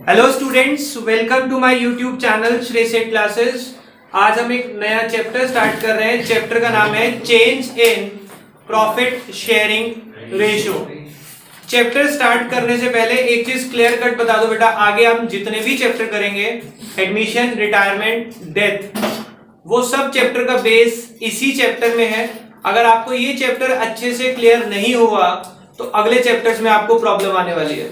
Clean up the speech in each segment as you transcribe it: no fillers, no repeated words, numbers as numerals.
Hello students, welcome to my YouTube channel Shri Seth classes. आज हम एक नया चैप्टर स्टार्ट कर रहे हैं। चैप्टर का नाम है change in profit sharing ratio. Chapter start करने से पहले एक चीज क्लियर कट बता दो बेटा, आगे हम जितने भी चैप्टर करेंगे, एडमिशन, रिटायरमेंट, डेथ, वो सब चैप्टर का बेस इसी चैप्टर में है। अगर आपको ये चैप्टर अच्छे से क्लियर नहीं हुआ तो अगले चैप्टर्स में आपको प्रॉब्लम आने वाली है।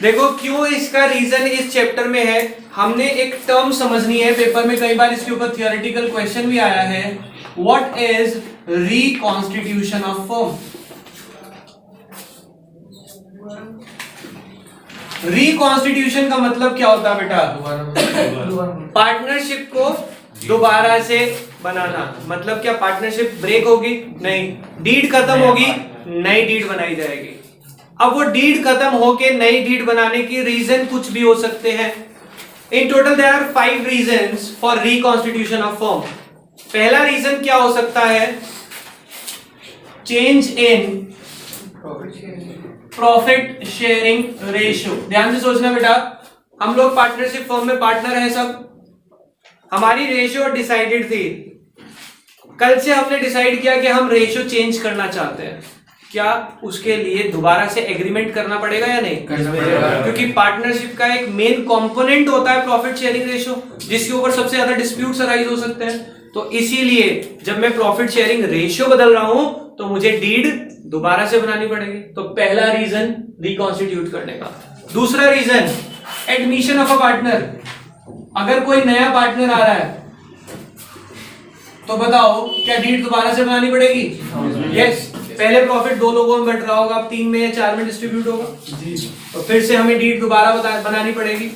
देखो क्यों, इसका रीजन इस चैप्टर में है। हमने एक टर्म समझनी है, पेपर में कई बार इसके ऊपर थियोरेटिकल क्वेश्चन भी आया है। What is reconstitution of firm? Reconstitution का मतलब क्या होता है बेटा? पार्टनरशिप को दोबारा से बनाना। मतलब क्या पार्टनरशिप ब्रेक होगी? नहीं। डीड खत्म होगी, नई डीड बनाई जाएगी। अब वो डीड खत्म होके नई डीड बनाने की रीजन कुछ भी हो सकते हैं। In total there are 5 reasons for reconstitution of firm. पहला रीजन क्या हो सकता है? Change in profit sharing ratio. ध्यान से सोचना बेटा, हम लोग पार्टनरशिप फर्म में पार्टनर हैं सब। हमारी रेशियो डिसाइडेड थी। कल से हमने डिसाइड किया कि हम रेशियो चेंज करना चाहते हैं। क्या उसके लिए दोबारा से एग्रीमेंट करना पड़ेगा या नहीं? क्योंकि पार्टनरशिप का एक मेन कंपोनेंट होता है प्रॉफिट शेयरिंग रेशियो, जिसके ऊपर सबसे ज्यादा डिस्प्यूट्स अराइज हो सकते हैं। तो इसीलिए जब मैं प्रॉफिट शेयरिंग रेशियो बदल रहा हूं तो मुझे डीड दोबारा से बनानी पड़ेगी। तो पहला रीजन रिकॉन्स्टिट्यूट करने का। दूसरा reason admission of a partner. अगर कोई नया पार्टनर आ रहा है तो बताओ क्या डीड दोबारा से बनानी पड़ेगी? यस। पहले प्रॉफिट 2 लोगों में बट रहा होगा, अब 3 में या 4 में डिस्ट्रीब्यूट होगा, तो फिर से हमें डीड दोबारा बनानी पड़ेगी।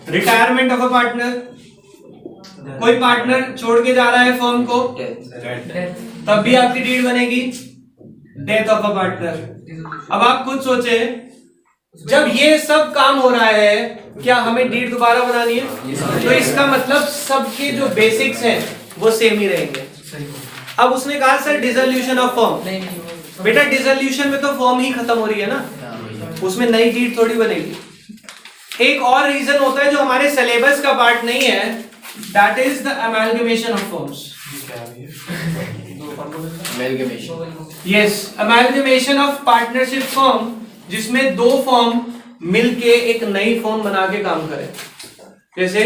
Retirement of a partner. कोई पार्टनर छोड़ के जा रहा है फर्म को, तब भी आपकी डीड बनेगी। Death of a partner. अब आप खुद सोचे, जब ये सब काम हो रहा है क्या हमें डीड दोबारा बनानी है? तो इसका मतलब सबके जो बेसिक्स हैं वो सेम ही रहेंगे। अब उसने कहा सर डिसोल्यूशन ऑफ फर्म। बेटा डिसोल्यूशन में तो फर्म ही खत्म हो रही है ना, उसमें नई डीड थोड़ी बनेगी। एक और रीजन होता है जो हमारे सिलेबस का पार्ट नहीं है, that is the amalgamation of firms. Yes, amalgamation of partnership firm, जिसमें 2 फर्म मिलके एक नई फर्म बना के काम करें। जैसे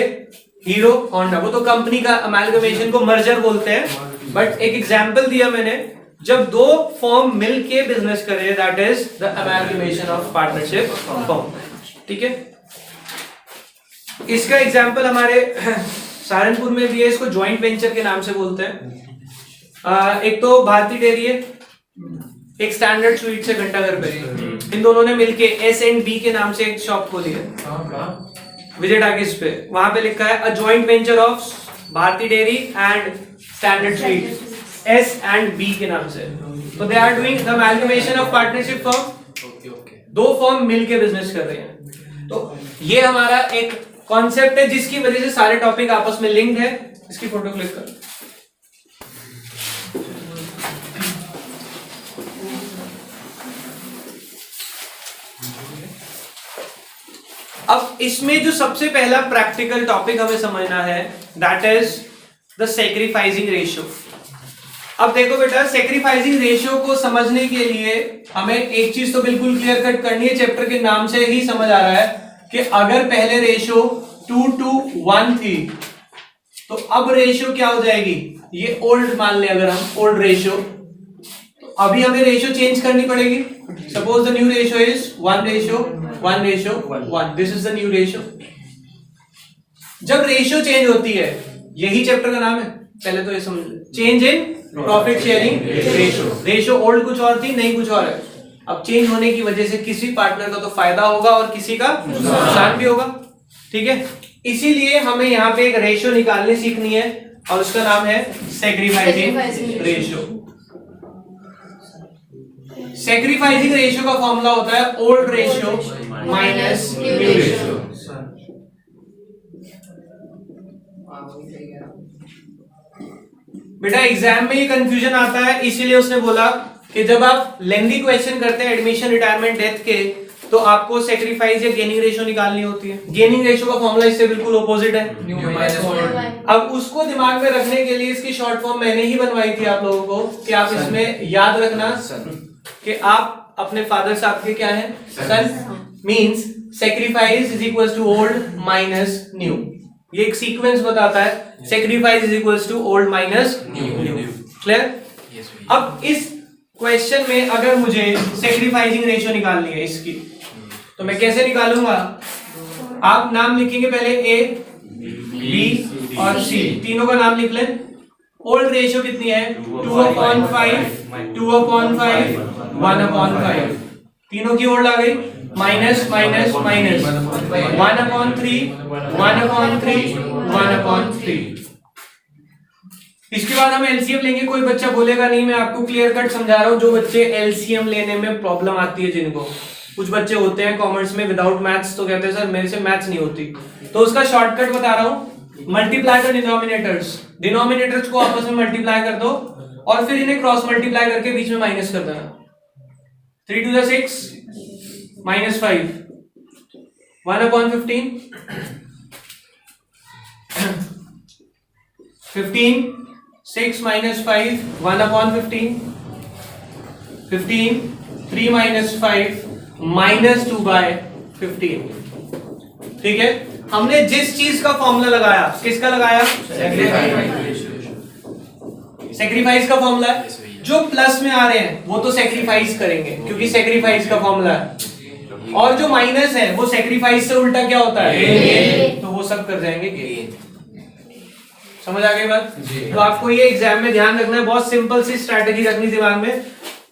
हीरो होंडा, वो तो कंपनी का अमैलगमेशन को मर्जर बोलते हैं, बट एक एग्जांपल दिया मैंने, जब 2 फर्म मिलके बिजनेस करें, that is the amalgamation of partnership firm. ठीक है, इसका एग्जांपल हमारे सहारनपुर में भी है, इसको जॉइंट वेंचर के नाम से बोलते हैं। एक तो भारती डेयरी है, एक स्टैंडर्ड स्वीट्स है घंटाघर पे। इन दोनों ने मिलके S&B के नाम से एक शॉप खोली है विजय टाकिस पे। वहां पे लिखा है a joint venture of Bharti dairy and standard sweet, S&B के नाम से। तो they are doing the amalgamation of partnership firm. 2 firm मिलके बिजनेस कर रहे हैं। तो ये हमारा एक कॉन्सेप्ट है जिसकी वजह से सारे टॉपिक आपस में लिंक्ड है। इसकी फोटो क्लिक कर। अब इसमें जो सबसे पहला प्रैक्टिकल टॉपिक हमें समझना है, that is the sacrificing ratio. अब देखो बेटा, सैक्रिफाइसिंग रेशियो को समझने के लिए हमें एक चीज तो बिल्कुल क्लियर कट करनी है। चैप्टर के नाम से ही समझ आ रहा है कि अगर पहले रेशियो 2:1 थी तो अब रेशियो क्या हो जाएगी? ये ओल्ड मान ले, अगर हम ओल्ड रेशियो, तो अभी हमें रेशियो चेंज करनी पड़ेगी। Suppose the new ratio is 1:1:1। This is the new ratio. जब रेशियो चेंज होती है, यही चैप्टर का नाम है, पहले तो ये समझ, change in profit sharing ratio. Ratio old कुछ और थी, नहीं कुछ और है। अब चेंज होने की वजह से किसी पार्टनर का तो फायदा होगा और किसी का नुकसान भी होगा। ठीक है, इसीलिए हमें यहाँ पे एक रेशियो निकालनी सीखनी है और उसका नाम है सैक्रिफाइसिंग रेशियो। सैक्रिफाइसिंग रेशियो का फॉर्मूला होता है old ratio minus new ratio. बेटा एग्जाम में ये कंफ्यूजन आता है, इसीलिए उसने बोला कि जब आप लेंथी क्वेश्चन करते हैं एडमिशन, रिटायरमेंट, डेथ के, तो आपको सेक्रीफाइस या गेनिंग रेशियो निकालनी होती है। गेनिंग रेशियो का फॉर्मूला इससे बिल्कुल ऑपोजिट है, अब उसको दिमाग में रखने के लिए इसकी शॉर्ट फॉर्म मैंने ही बनवाई थी आप लोगों को कि आप इसमें याद रखना कि आप अपने फादर साहब के क्या है, son, means sacrifice is equal to old minus new. ये एक सीक्वेंस बताता है, sacrifice is equal to old minus new. Clear? अब इस क्वेश्चन में अगर मुझे सेक्रीफाइसिंग रेशियो निकालनी है इसकी, तो मैं कैसे निकालूंगा? आप नाम लिखेंगे पहले ए, बी और सी, तीनों का नाम लिख लें। ओल्ड रेशियो कितनी है? 2/5, 2/5, 1/5, तीनों की ओल्ड आ गई, माइनस माइनस माइनस 1/3, 1/3, 1/3। इसके बाद हम एलसीएम लेंगे। कोई बच्चा बोलेगा नहीं, मैं आपको क्लियर कट समझा रहा हूं। जो बच्चे एलसीएम लेने में प्रॉब्लम आती है, जिनको, कुछ बच्चे होते हैं कॉमर्स में विदाउट मैथ्स, तो कहते हैं सर मेरे से मैथ्स नहीं होती, तो उसका शॉर्टकट बता रहा हूं, मल्टीप्लाई द डिनोमिनेटर्स, डिनोमिनेटर्स को आपस में मल्टीप्लाई कर दो और फिर इन्हें क्रॉस मल्टीप्लाई करके बीच में माइनस कर देना। 3 to the 6 minus 5, 1/15, 15, 6 minus 5, 1/15, 15, 3 minus 5, minus 2/15। ठीक है, हमने जिस चीज का फॉर्मूला लगाया, किसका लगाया? सेक्रीफाइस का फॉर्मूला है। जो प्लस में आ रहे हैं वो तो सेक्रीफाइस करेंगे क्योंकि सेक्रीफाइस का फॉर्मूला है, और जो माइनस है वो सेक्रीफाइस से उल्टा क्या होता है? तो वो सब कर जाएंगे गेन। समझ आ गई बात? तो आपको ये एग्जाम में ध्यान रखना है, बहुत सिंपल सी स्ट्रैटेजी रखनी दिमाग में।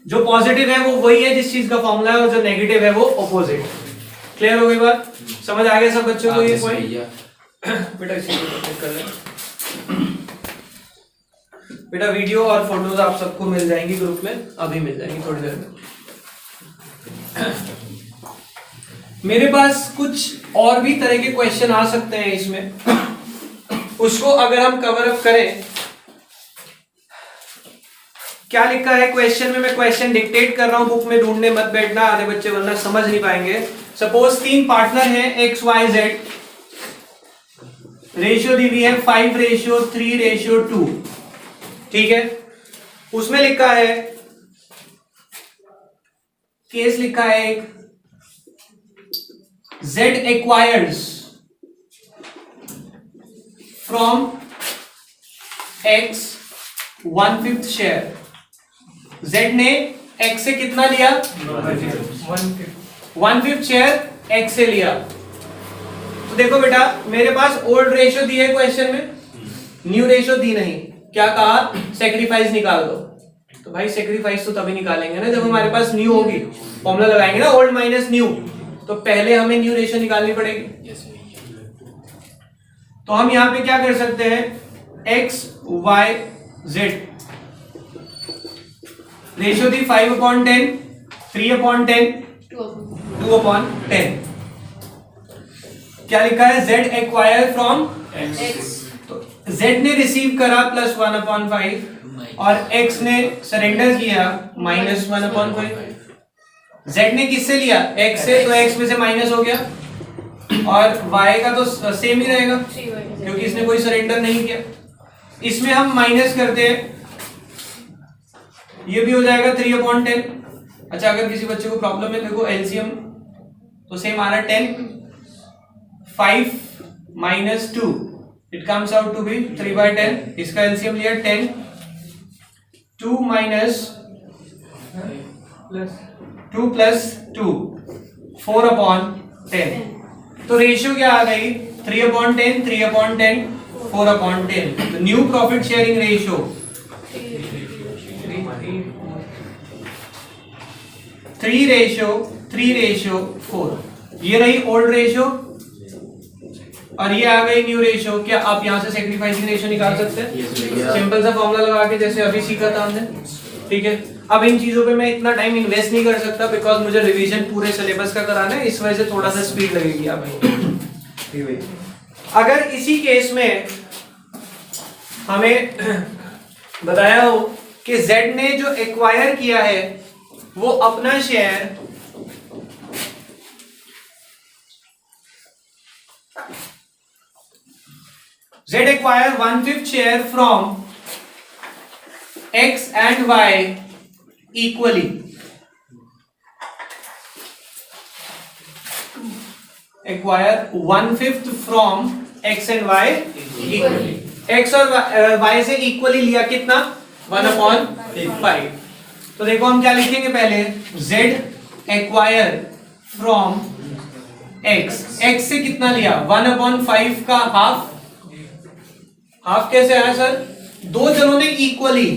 जो पॉजिटिव है वो वही है जिस चीज का फॉर्मूला है, और जो नेगेटिव है वो ऑपोजिट। क्लियर हो गई बात? समझ आ गया सब बच्चों को ये पॉइंट? बेटा इसी को कर लें। बेटा वीडियो और फोटोज आप सबको मिल जाएंगी ग्रुप में, अभी मिल जाएंगी थोड़ी देर में। मेरे पास कुछ और भी तरह के क्वेश्चन आ सकते हैं इसमें, उसको अगर हम कवर अप करें। क्या लिखा है क्वेश्चन में? मैं क्वेश्चन डिक्टेट कर रहा हूं, बुक में ढूंढने मत बैठना, आधे बच्चे वरना समझ नहीं पाएंगे। सपोज 3 पार्टनर हैं XYZ, रेशियो दी हुई है 5:3:2, ठीक है। उसमें लिखा है, केस लिखा है एक, Z acquires from X 1/5 share. Z ने X से कितना लिया? 1/5 शेयर X से लिया। तो देखो बेटा, मेरे पास ओल्ड रेशियो दी है क्वेश्चन में, न्यू रेशियो दी नहीं। क्या कहा? सेक्रीफाइस निकाल दो। तो भाई सेक्रीफाइस तो तभी निकालेंगे ना जब हमारे पास न्यू होगी, फॉर्मूला लगाएंगे ना ओल्ड माइनस न्यू, तो पहले हमें न्यू रेशियो निकालनी पड़ेगी। तो हम यहां पे क्या कर सकते हैं? XYZ रेशियो थी 5/10, 3/10, 2/10। क्या लिखा है? Z acquire from X। तो Z ने रिसीव करा +1/5 और X ने सरेंडर किया -1/5। Z ने किससे लिया? X से, तो X में से माइनस हो गया, और Y का तो सेम ही रहेगा क्योंकि इसने कोई सरेंडर नहीं किया। इसमें हम माइनस करते हैं, ये भी हो जाएगा 3/10। अच्छा, अगर किसी बच्चे को प्रॉब्लम है, देखो एलसीएम तो सेम आ रहा है 10, 5 - 2, it comes out to be 3/10। इसका एलसीएम लिया 10, 2 + 2, 4/10। तो रेशियो क्या आ गई? 3/10, 3/10, 4/10। तो न्यू प्रॉफिट शेयरिंग रेशियो 3:4। ये रही ओल्ड रेशियो और ये आ गई न्यू रेशियो। क्या आप यहां से सेक्रीफाइसिंग रेशियो निकाल सकते हैं? सिंपल सा फॉर्मूला लगा के, जैसे अभी सीखा था हमने, ठीक है। अब इन चीजों पे मैं इतना टाइम इन्वेस्ट नहीं कर सकता बिकॉज मुझे रिवीजन पूरे सिलेबस का कराना है, इस वजह से थोड़ा सा स्पीड लगेगी आप। अगर इसी केस में हमें बताया हो कि Z ने जो एक्वायर किया है वो अपना share Z acquire 1/5 share from X and Y equally. Acquire 1/5 from X and Y equally. X और Y से इक्वली लिया कितना 1/5. तो देखो हम क्या लिखेंगे पहले Z acquire from X. X से कितना लिया 1/5 का हाफ कैसे आया सर? दो जनों ने इक्वली,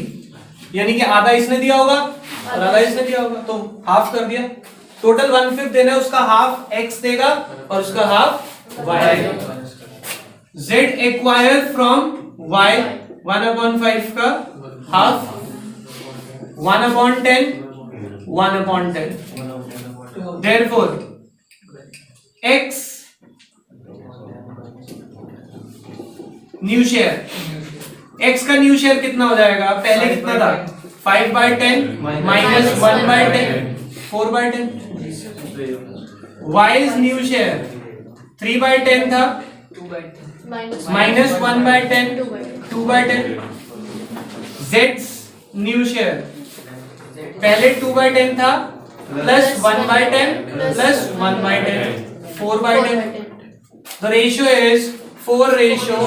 यानी कि आधा इसने दिया होगा और आधा इसने दिया होगा, तो हाफ कर दिया. टोटल 1/5 देना है, उसका हाफ x देगा और उसका हाफ y देगा. Z acquire from y 1/5 का half 1/10 1/10. Therefore x new share, x का न्यू शेयर कितना हो जाएगा? पहले कितना था 5/10 माइनस 1/10 4/10. y's न्यू शेयर 3/10 था माइनस 1/10 2/10. z's न्यू शेयर पहले 2/10 था plus 1/10 plus 1/10 4/10. The ratio is 4:2:4.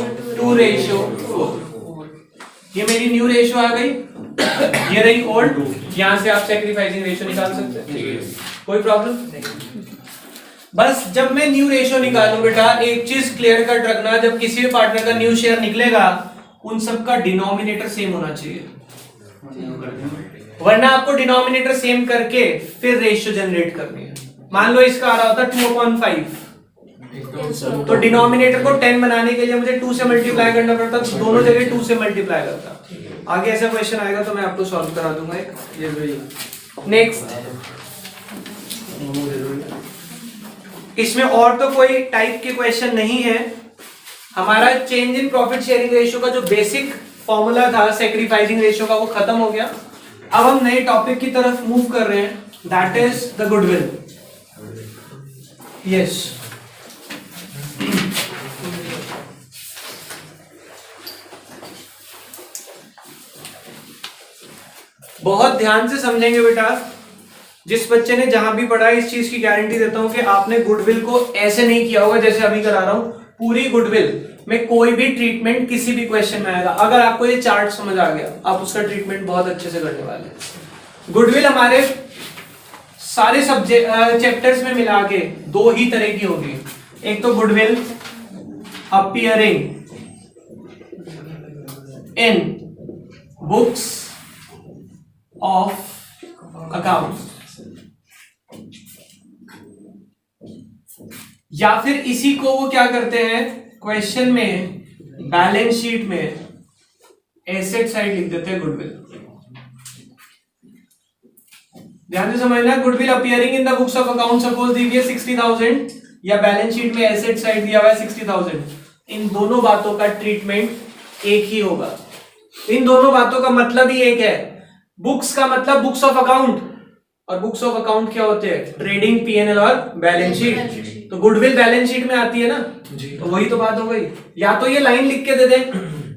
ये मेरी न्यू रेशियो आ गई, ये रही ओल्ड. यहां से आप सैक्रिफाइसिंग रेशियो निकाल सकते हैं, कोई प्रॉब्लम नहीं. बस जब मैं न्यू रेशियो निकालूं बेटा, एक चीज क्लियर कट रखना, जब किसी भी पार्टनर का न्यू शेयर निकलेगा उन सबका डिनोमिनेटर सेम होना चाहिए, वरना आपको डिनोमिनेटर सेम करके फिर रेशियो जनरेट करनी है. मान लो इसका आ रहा होता 2/5, तो डिनोमिनेटर को 10 बनाने के लिए मुझे 2 से मल्टीप्लाई करना पड़ता, तो दोनों जगह 2 से मल्टीप्लाई करता. आगे ऐसा क्वेश्चन आएगा तो मैं आपको सॉल्व करा दूंगा एक. नेक्स्ट, इसमें और तो कोई टाइप के क्वेश्चन नहीं है. हमारा change in profit sharing ratio का जो बेसिक फॉर्मूला था सैक्रिफाइसिंग रेशियो का, वो खत्म हो गया. अब हम नए टॉपिक की तरफ मूव कर रहे हैं, that is the goodwill. Yes, बहुत ध्यान से समझेंगे बेटा. जिस बच्चे ने जहां भी पढ़ा है, इस चीज की गारंटी देता हूं कि आपने गुडविल को ऐसे नहीं किया होगा जैसे अभी करा रहा हूं. पूरी गुडविल में कोई भी ट्रीटमेंट किसी भी क्वेश्चन में आएगा. अगर आपको ये चार्ट समझ आ गया, आप उसका ट्रीटमेंट बहुत अच्छे से करने वाले हैं. गुडविल हमारे सारे सब्जेक्ट चैप्टर्स में मिला के दो ही तरह की होगी. एक तो goodwill appearing in books of account, या फिर इसी को वो क्या करते हैं क्वेश्चन में बैलेंस शीट में एसेट साइड लिख देते हैं गुडविल. ध्यान से समझना, goodwill appearing in the books of account, suppose दी हुई है 60,000 या बैलेंस शीट में एसेट साइड दिया हुआ है 60,000. इन दोनों बातों का ट्रीटमेंट एक ही होगा. इन दोनों बातों का मतलब ही एक है. बुक्स का मतलब बुक्स ऑफ अकाउंट, और बुक्स ऑफ अकाउंट क्या होते हैं? ट्रेडिंग, पीएनएल और बैलेंस शीट. तो गुडविल बैलेंस शीट में आती है ना, तो वही तो बात हो गई. या तो ये लाइन लिख के दे दे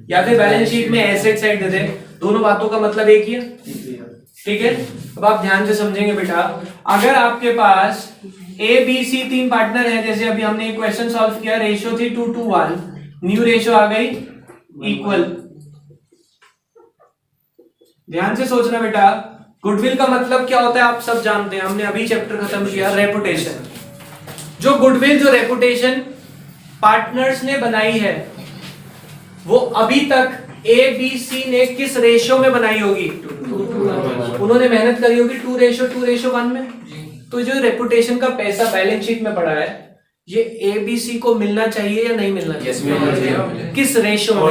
या फिर बैलेंस शीट में एसेट साइड दे दे, दोनों बातों का मतलब एक ही है. ठीक है, अब आप ध्यान से समझेंगे बेटा. अगर आपके पास ए बी सी 3 पार्टनर है, जैसे अभी हमने एक क्वेश्चन सॉल्व किया, रेशियो थी 2:1, न्यू रेशियो आ गई इक्वल. ध्यान से सोचना बेटा, गुडविल का मतलब क्या होता है आप सब जानते हैं, हमने अभी चैप्टर खत्म किया, रेपुटेशन. जो गुडविल, जो रेपुटेशन पार्टनर्स ने बनाई है, वो अभी तक ए बी सी ने किस रेशियो में बनाई होगी? उन्होंने मेहनत करी होगी 2:1 में. तो जो रेपुटेशन का पैसा बैलेंस शीट में पड़ा है, ये ए बी सी को मिलना चाहिए या नहीं मिलना चाहिए? किस रेशियो में?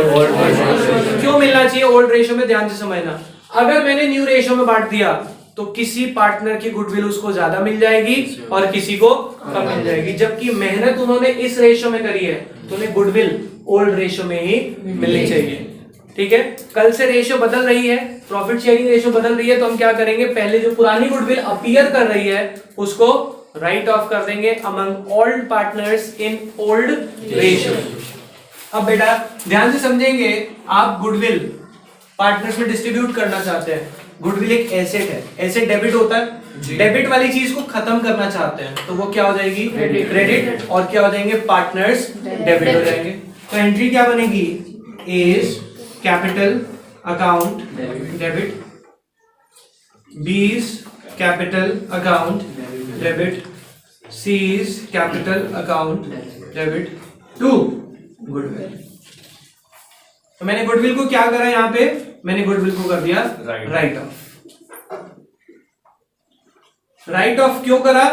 क्यों मिलना चाहिए? ओल्ड रेशियो में. ध्यान से समझना, अगर मैंने न्यू रेशियो में बांट दिया तो किसी पार्टनर की गुडविल उसको ज्यादा मिल जाएगी और किसी को कम मिल जाएगी. जबकि मेहनत उन्होंने इस रेशियो में करी है, तो उन्हें गुडविल ओल्ड रेशियो में ही मिलनी चाहिए. ठीक है, कल से रेशियो बदल रही है, प्रॉफिट शेयरिंग रेशियो बदल रही है, तो हम क्या करेंगे, पहले जो पुरानी गुडविल अपीयर कर रही है उसको राइट ऑफ कर देंगे among old partners in old ratio. अब बेटा ध्यान से समझेंगे, आप गुडविल पार्टनर्स में डिस्ट्रीब्यूट करना चाहते हैं। गुडविल एक एसेट है, एसेट डेबिट होता है, डेबिट वाली चीज को खत्म करना चाहते हैं तो वो क्या हो जाएगी क्रेडिट, और क्या हो जाएंगे पार्टनर्स डेबिट हो जाएंगे। तो एंट्री क्या बनेगी, is capital account debit, B is capital account debit, C is capital account debit to goodwill. तो मैंने गुडविल को क्या करा यहाँ पे, मैंने गुडविल को कर दिया राइट ऑफ। राइट ऑफ क्यों करा,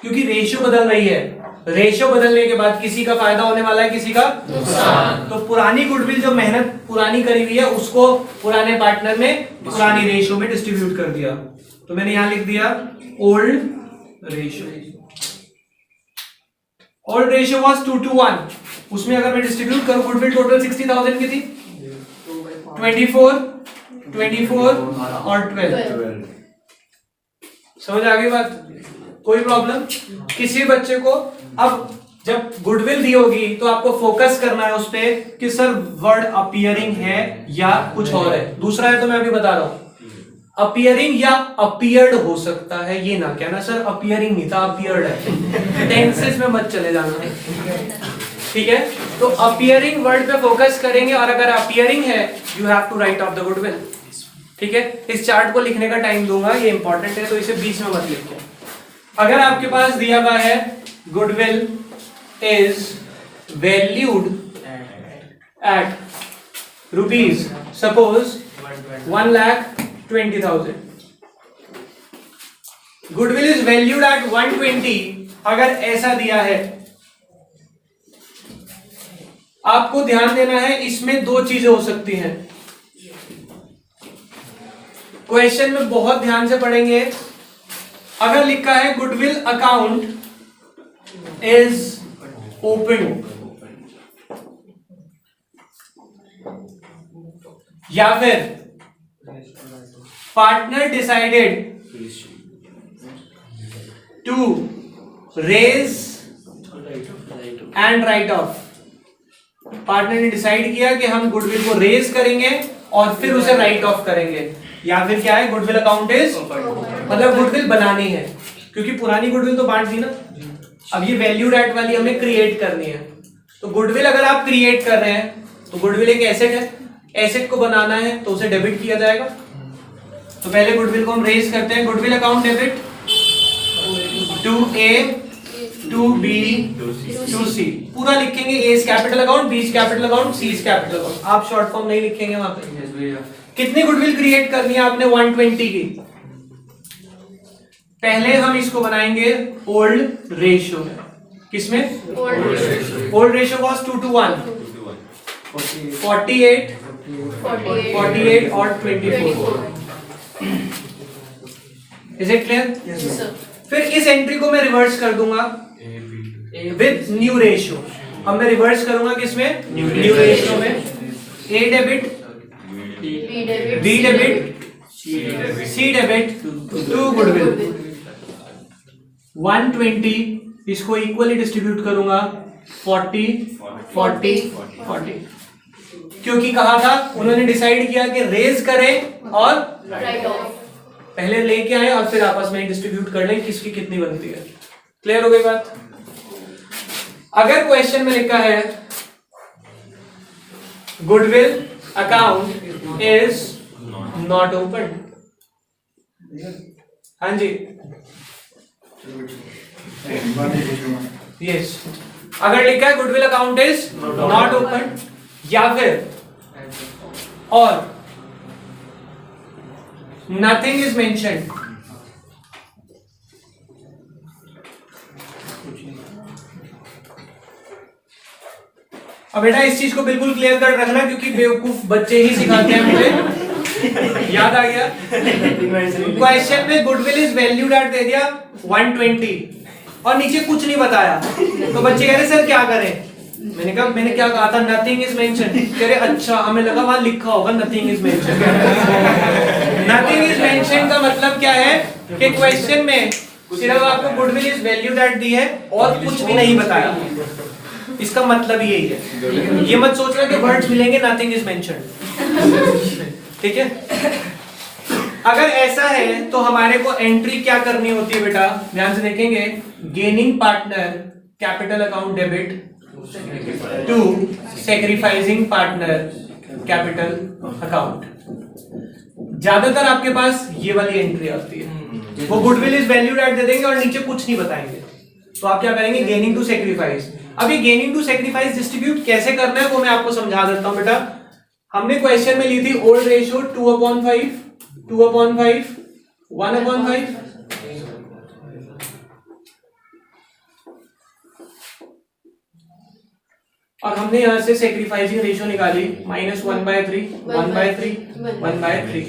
क्योंकि रेशियो बदल रही है, रेशियो बदलने के बाद किसी का फायदा होने वाला है, किसी का नुकसान। तो पुरानी गुडविल जो मेहनत पुरानी करी हुई है उसको पुराने पार्टनर में पुरानी रेशियो में डिस्ट्रीब्यूट कर दिया। तो मैंने यहां लिख दिया old ratio. Old ratio was 2:1, उसमें अगर मैं डिस्ट्रीब्यूट करूं, गुडविल टोटल 60,000 की थी, 24 और 12। समझ आ गई बात, कोई प्रॉब्लम? किसी बच्चे को अब जब गुडविल दी होगी तो आपको फोकस करना है उस पे कि सर वर्ड अपीयरिंग है या कुछ और है। दूसरा है तो मैं अभी बता रहा हूं, अपीयरिंग या अपीयर्ड हो सकता है, ये ना कहना सर अपीयरिंग नहीं था अपीयर्ड है, टेंसेस में मत चले जाना, ठीक है? तो अपीयरिंग वर्ड पे फोकस करेंगे, और अगर अपीयरिंग है you have to write off the goodwill, ठीक है? इस चार्ट को लिखने का टाइम दूंगा, ये इंपॉर्टेंट है तो इसे बीच में मत लिखिए। अगर आपके पास दिया हुआ है goodwill is valued eight rupees suppose 1,20,000, goodwill is valued eight 120, अगर ऐसा दिया है, आपको ध्यान देना है इसमें दो चीजें हो सकती हैं। क्वेश्चन में बहुत ध्यान से पढ़ेंगे। अगर लिखा है गुडविल अकाउंट इज ओपन, या फिर partner decided to raise and write off, partner ने डिसाइड किया कि हम गुडविल को रेज करेंगे और फिर उसे राइट ऑफ करेंगे, या फिर क्या है गुडविल अकाउंट इज मतलब गुडविल बनानी है, क्योंकि पुरानी गुडविल तो बांट दी ना, अब ये वैल्यूड एट वाली हमें क्रिएट करनी है। तो गुडविल अगर आप क्रिएट कर रहे हैं तो गुडविल एक एसेट है, एसेट को बनाना है तो उसे डेबिट किया जाएगा। तो पहले गुडविल को हम रेज करते हैं, goodwill account debit to A to B to C, पूरा लिखेंगे, A is capital account, B is capital account, C is capital account. आप शॉर्ट फॉर्म नहीं लिखेंगे वहां पे। कितनी गुडविल क्रिएट करनी है आपने? 120 की। पहले हम इसको बनाएंगे ओल्ड रेशियो में, किसमें? ओल्ड रेशियो वाज 2:1, 48 और 24। Is it clear? Yes sir. फिर इस एंट्री को मैं रिवर्स कर दूंगा विद न्यू रेशियो। अब मैं रिवर्स करूंगा किसमें? न्यू रेशियो में। A debit, B debit, C debit to goodwill. 120 इसको इक्वली डिस्ट्रीब्यूट करूंगा 40, क्योंकि कहा था उन्होंने डिसाइड किया कि रेज करें और राइट ऑफ, पहले लेके आए और फिर आपस में डिस्ट्रीब्यूट कर लें किसकी कितनी बनती है। क्लियर हो गई बात? अगर क्वेश्चन में लिखा है goodwill account is not open, हाँ जी यस, अगर लिखा है goodwill account is not open, या फिर और नथिंग इज मेंशन्ड, अब बेटा इस चीज को बिल्कुल क्लियर कर रखना, क्योंकि बेवकूफ बच्चे ही सिखाते हैं मुझे। याद आ गया? क्वेश्चन में गुडविल इज वैल्यूड एट दे दिया 120 और नीचे कुछ नहीं बताया, तो बच्चे कह रहे सर क्या करें? मैंने क्या कहा था? Nothing is mentioned. कह रहे अच्छा, हमें लगा वहां लिखा होगा nothing is mentioned. Nothing is mentioned का मतलब क्या है कि क्वेश्चन में सिर्फ आपको goodwill is valued at the है और कुछ भी नहीं बताया। इसका मतलब यही है। ये मत सोचना कि वर्ड्स मिलेंगे नथिंग इज मेंशन्ड, ठीक है। अगर ऐसा है तो हमारे को एंट्री क्या करनी होती है बेटा, ध्यान से देखेंगे। Gaining partner capital account debit to sacrificing partner capital account. ज्यादातर आपके पास ये वाली एंट्री आती है, वो गुडविल इज वैल्यूड एट दे देंगे और नीचे कुछ नहीं बताएंगे। तो आप क्या करेंगे, गेनिंग टू सेक्रीफाइस। अब ये गेनिंग टू सेक्रीफाइस डिस्ट्रीब्यूट कैसे करना है वो मैं आपको समझा देता हूं बेटा। हमने क्वेश्चन में ली थी ओल्ड रेशियो 2/5, 2/5, 1/5। और हमने यहां से सेक्रीफाइसिंग रेशियो निकाली -1/3, 1/3, 1/3।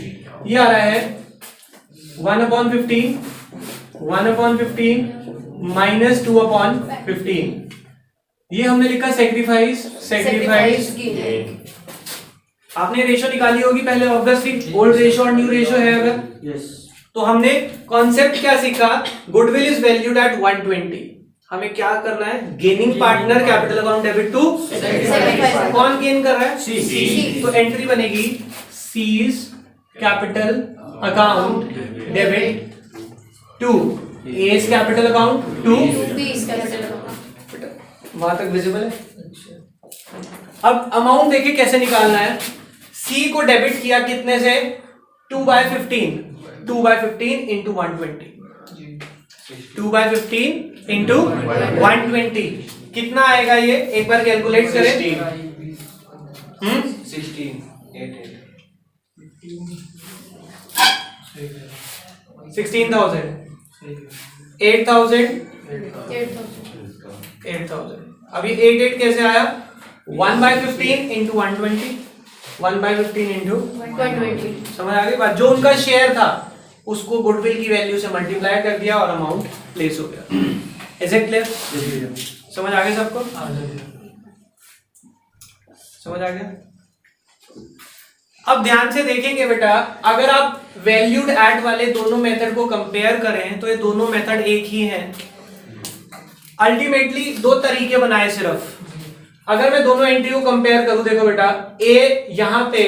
ये आ रहा है 1/15, 1/15 -2/15। ये हमने लिखा सेक्रीफाइस, सेक्रीफाइस। आपने रेशियो निकाली होगी पहले, ऑब्वियसली ओल्ड रेशियो और न्यू रेशियो है अगर, तो हमने कॉन्सेप्ट क्या सीखा, गुडविल इज वैल्यूड एट 120। हमें क्या करना है, gaining partner capital account debit to, कौन गेन कर रहा है, सी। तो एंट्री बनेगी C's capital account debit to A's capital account to B's capital account. वहां तक विजिबल है। अब अमाउंट देखिए कैसे निकालना है। सी को डेबिट किया कितने से, 2/15, 2/15 इंटू 120, 2/15 इंटू 120 कितना आएगा ये, एक बार कैलकुलेट करें। 16,000, 8,000, 8,000। अब ये 8 कैसे आया, 1/15 इंटू 120, 1/15 इंटू 120। समझ आ गई बात। जो उनका शेयर था उसको गुडविल की वैल्यू से मल्टीप्लाई कर दिया और अमाउंट प्लेस हो गया। Is it clear? समझ आ गया सबको? समझ आ गया। अब ध्यान से देखेंगे बेटा, अगर आप वैल्यूड एट वाले दोनों मेथड को कंपेयर करें तो ये दोनों मेथड एक ही हैं। अल्टीमेटली दो तरीके बनाए सिर्फ। अगर मैं दोनों एंट्री को कंपेयर करूं, देखो बेटा, ए यहां पे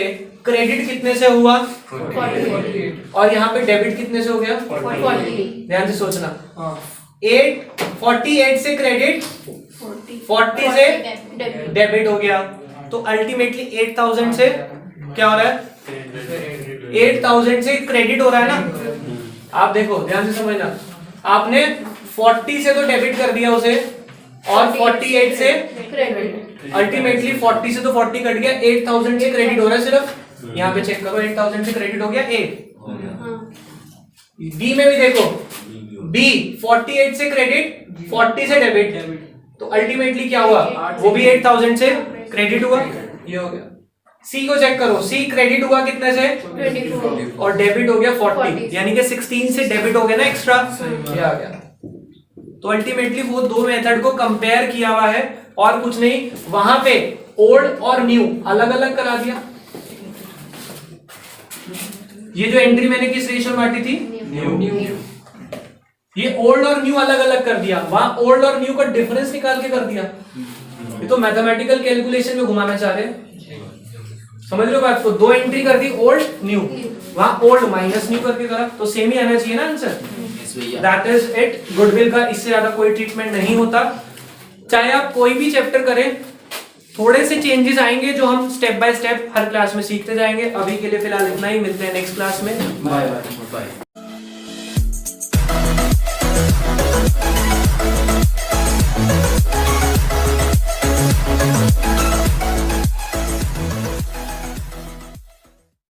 क्रेडिट कितने से हुआ 48 और यहाँ पे डेबिट कितने से हो गया 40। ध्यान से सोचना, 48 से क्रेडिट, 40 से डेबिट हो गया। तो अल्टीमेटली 8,000 से क्या हो रहा है, 8,000 से क्रेडिट हो रहा है ना। आप देखो ध्यान से समझना, आपने 40 से तो डेबिट कर दिया उसे और 48 से क्रेडिट। अल्टीमेटली 40 से तो 40 कट गया, 8,000 से क्रेडिट हो रहा है सिर्फ। यहाँ पे चेक करो, 8,000 से क्रेडिट हो गया ए। बी में भी देखो, बी 48 से क्रेडिट, 40 से डेबिट, तो अल्टीमेटली क्या हुआ, वो भी 8,000 से क्रेडिट हुआ, ये हो गया। सी को चेक करो, सी क्रेडिट हुआ कितने से 24 और डेबिट हो गया 40, यानी कि 16 से डेबिट हो गया ना एक्स्ट्रा, ये आ गया। तो अल्टीमेटली वो दो मेथड को कंपेयर किया हुआ है और कुछ नहीं। वहां पे ओल्ड और न्यू अलग अलग करा दिया। ये जो एंट्री मैंने किस रेशियो में बांटी थी, न्यू। ये ओल्ड और न्यू अलग अलग कर दिया, वहां ओल्ड और न्यू का डिफरेंस निकाल के कर दिया। ये तो मैथमेटिकल कैलकुलेशन में घुमाना चाह रहे हैं, समझ लो बात को। दो एंट्री कर दी ओल्ड न्यू, वहां ओल्ड माइनस न्यू करके करा, तो सेम ही आना चाहिए ना answer. That is it. Goodwill का इससे ज्यादा कोई ट्रीटमेंट नहीं होता। चाहे आप कोई भी चैप्टर करें, थोड़े से चेंजेस आएंगे जो हम step by step her class में सीखते जाएंगे। अभी के लिए फिलहाल इतना ही, मिलते हैं नेक्स्ट क्लास में। Bye bye.